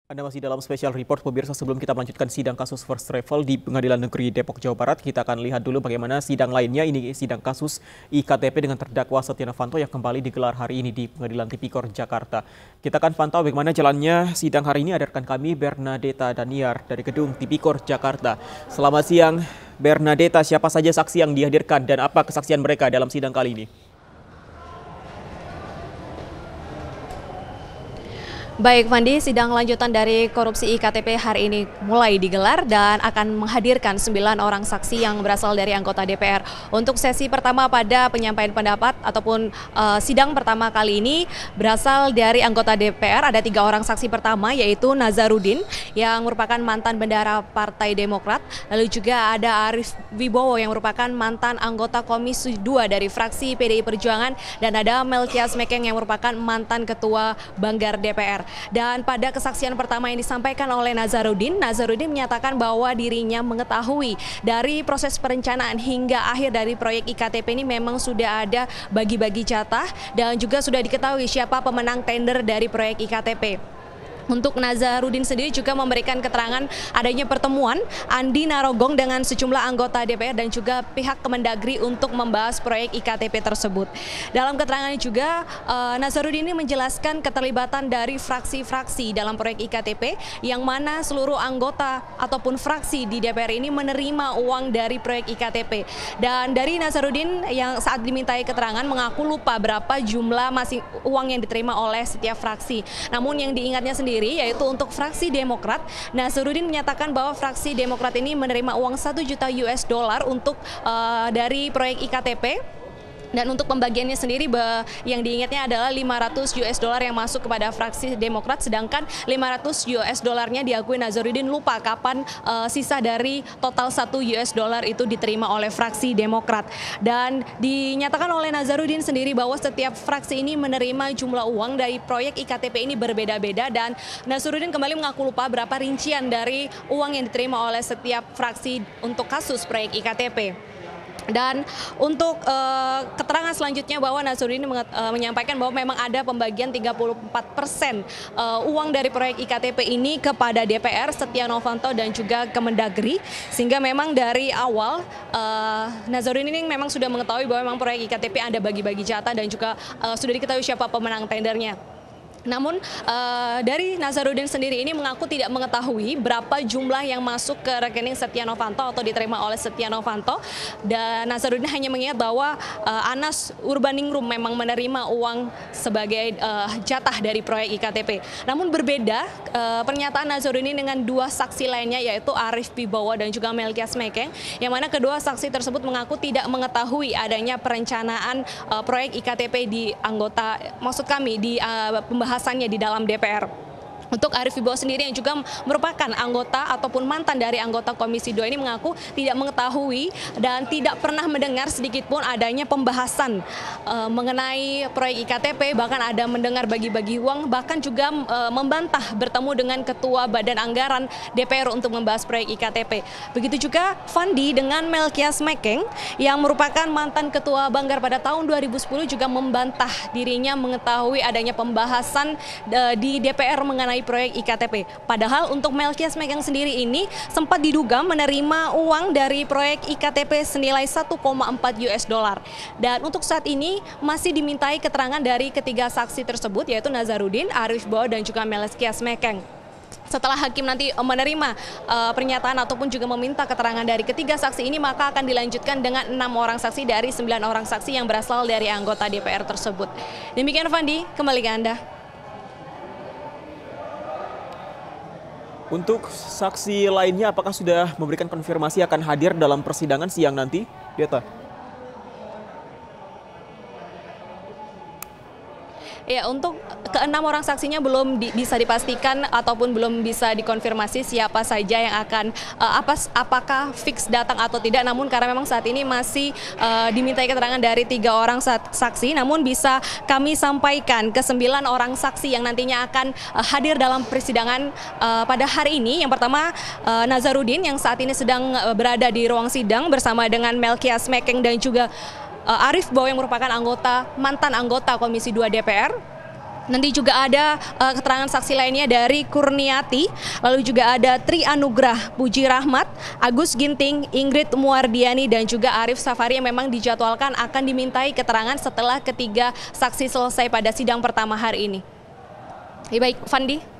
Anda masih dalam special report pemirsa. Sebelum kita melanjutkan sidang kasus first travel di Pengadilan Negeri Depok, Jawa Barat, kita akan lihat dulu bagaimana sidang lainnya. Ini sidang kasus IKTP dengan terdakwa Setia Novanto yang kembali digelar hari ini di Pengadilan Tipikor Jakarta. Kita akan pantau bagaimana jalannya sidang hari ini. Ada rekan kami Bernadetta Daniar dari Gedung Tipikor Jakarta. Selamat siang Bernadetta, siapa saja saksi yang dihadirkan dan apa kesaksian mereka dalam sidang kali ini? Baik, Fandi, sidang lanjutan dari korupsi IKTP hari ini mulai digelar dan akan menghadirkan 9 orang saksi yang berasal dari anggota DPR. Untuk sesi pertama pada penyampaian pendapat ataupun sidang pertama kali ini berasal dari anggota DPR. Ada 3 orang saksi pertama, yaitu Nazarudin yang merupakan mantan bendahara Partai Demokrat. Lalu juga ada Arief Wibowo yang merupakan mantan anggota Komisi 2 dari fraksi PDI Perjuangan. Dan ada Melkias Mekeng yang merupakan mantan ketua Banggar DPR. Dan pada kesaksian pertama yang disampaikan oleh Nazarudin menyatakan bahwa dirinya mengetahui dari proses perencanaan hingga akhir dari proyek IKTP ini memang sudah ada bagi-bagi jatah dan juga sudah diketahui siapa pemenang tender dari proyek IKTP. Untuk Nazarudin sendiri juga memberikan keterangan adanya pertemuan Andi Narogong dengan sejumlah anggota DPR dan juga pihak Kemendagri untuk membahas proyek IKTP tersebut. Dalam keterangannya juga Nazarudin ini menjelaskan keterlibatan dari fraksi-fraksi dalam proyek IKTP yang mana seluruh anggota ataupun fraksi di DPR ini menerima uang dari proyek IKTP. Dan dari Nazarudin yang saat dimintai keterangan mengaku lupa berapa jumlah uang yang diterima oleh setiap fraksi. Namun yang diingatnya sendiri yaitu untuk fraksi Demokrat, Nazarudin menyatakan bahwa fraksi Demokrat ini menerima uang 1 juta US dollar untuk dari proyek IKTP. Dan untuk pembagiannya sendiri yang diingatnya adalah 500 US dollar yang masuk kepada fraksi Demokrat, sedangkan 500 US dollarnya diakui Nazarudin lupa kapan sisa dari total 1 US dollar itu diterima oleh fraksi Demokrat. Dan dinyatakan oleh Nazarudin sendiri bahwa setiap fraksi ini menerima jumlah uang dari proyek IKTP ini berbeda-beda, dan Nazarudin kembali mengaku lupa berapa rincian dari uang yang diterima oleh setiap fraksi untuk kasus proyek IKTP. Dan untuk keterangan selanjutnya bahwa Nazarudin menyampaikan bahwa memang ada pembagian 34% uang dari proyek IKTP ini kepada DPR, Setia Novanto dan juga Kemendagri, sehingga memang dari awal Nazarudin ini memang sudah mengetahui bahwa memang proyek IKTP ada bagi-bagi jatah dan juga sudah diketahui siapa pemenang tendernya. Namun dari Nazarudin sendiri ini mengaku tidak mengetahui berapa jumlah yang masuk ke rekening Setia Novanto atau diterima oleh Setia Novanto. Dan Nazarudin hanya mengingat bahwa Anas Urbaningrum memang menerima uang sebagai jatah dari proyek IKTP. Namun berbeda pernyataan Nazarudin dengan 2 saksi lainnya, yaitu Arief Wibowo dan juga Melkias Mekeng, yang mana kedua saksi tersebut mengaku tidak mengetahui adanya perencanaan proyek IKTP di pembahasannya di dalam DPR. Untuk Arief Wibowo sendiri yang juga merupakan anggota ataupun mantan dari anggota Komisi 2 ini mengaku tidak mengetahui dan tidak pernah mendengar sedikit pun adanya pembahasan mengenai proyek IKTP, bahkan ada mendengar bagi-bagi uang, bahkan juga membantah bertemu dengan Ketua Badan Anggaran DPR untuk membahas proyek IKTP. Begitu juga Fandi dengan Melkias Mekeng yang merupakan mantan Ketua Banggar pada tahun 2010 juga membantah dirinya mengetahui adanya pembahasan di DPR mengenai proyek IKTP. Padahal untuk Melkias Mekeng sendiri ini sempat diduga menerima uang dari proyek IKTP senilai 1,4 US dollar. Dan untuk saat ini masih dimintai keterangan dari ketiga saksi tersebut, yaitu Nazarudin, Arief Wibowo dan juga Melkias Mekeng. Setelah hakim nanti menerima pernyataan ataupun juga meminta keterangan dari ketiga saksi ini, maka akan dilanjutkan dengan 6 orang saksi dari 9 orang saksi yang berasal dari anggota DPR tersebut. Demikian Fandi, kembali ke Anda. Untuk saksi lainnya, apakah sudah memberikan konfirmasi akan hadir dalam persidangan siang nanti, Deta? Ya, untuk ke-6 orang saksinya belum bisa dipastikan ataupun belum bisa dikonfirmasi siapa saja yang akan apakah fix datang atau tidak. Namun karena memang saat ini masih dimintai keterangan dari 3 orang saksi, namun bisa kami sampaikan ke 9 orang saksi yang nantinya akan hadir dalam persidangan pada hari ini. Yang pertama Nazarudin yang saat ini sedang berada di ruang sidang bersama dengan Melkias Mekeng dan juga Arief Wibowo yang merupakan mantan anggota Komisi 2 DPR. Nanti juga ada keterangan saksi lainnya dari Kurniati, lalu juga ada Tri Anugrah Puji Rahmat, Agus Ginting, Ingrid Muardiani, dan juga Arif Safari yang memang dijadwalkan akan dimintai keterangan setelah ketiga saksi selesai pada sidang pertama hari ini. Baik, Fandi.